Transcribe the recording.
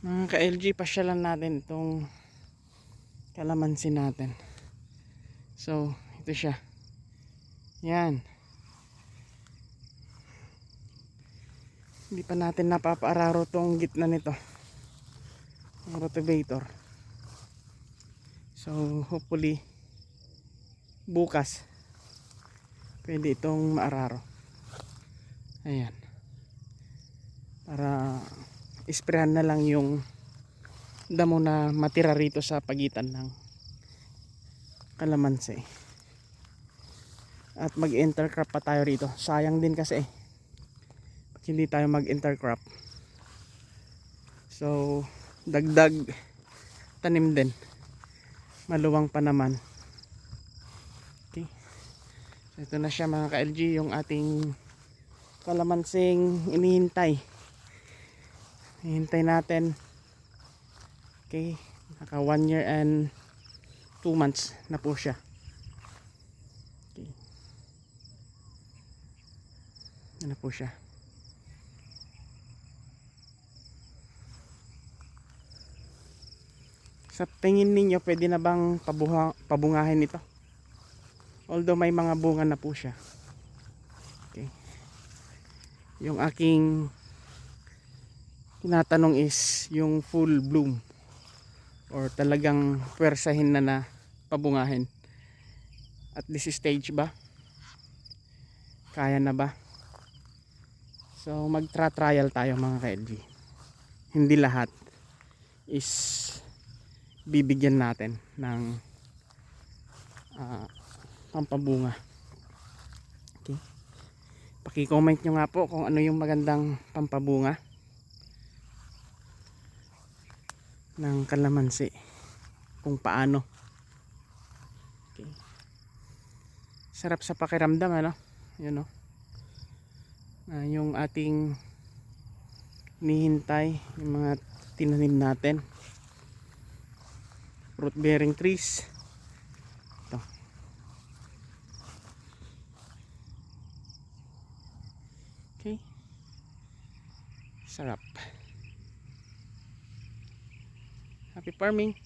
Mga ka-LG, pasyalan natin itong kalamansi natin. So, ito siya. Yan. Hindi pa natin napapaararo tong gitna nito. Ang rotivator. So, hopefully, bukas, pwede itong maararo. Ayan. Para isprayan na lang yung damo na matira rito sa pagitan ng kalamansi. At mag-intercrop pa tayo rito. Sayang din kasi pag hindi tayo mag-intercrop. So, dagdag tanim din. Maluwang pa naman. Okay. So, ito na siya mga ka-LG, yung ating kalamansing inihintay. Hihintay natin. Okay, naka 1 year and 2 months na po siya. Okay. Ano po siya. Sa tingin ninyo, pwede na bang pabungahin ito? Although may mga bunga na po siya. Okay. Yung aking tinatanong is yung full bloom or talagang pwersahin na pabungahin. At this stage ba? Kaya na ba? So magtra-trial tayo mga ka-LG. Hindi lahat is bibigyan natin ng pampabunga. Okay. Paki-comment nyo nga po kung ano yung magandang pampabunga ng kalamansi, kung paano. Okay. Sarap sa pakiramdam, ano? Yun, no? Yung ating nihintay, yung mga tinanim natin, fruit bearing trees. Ito. Okay. Sarap. Happy farming.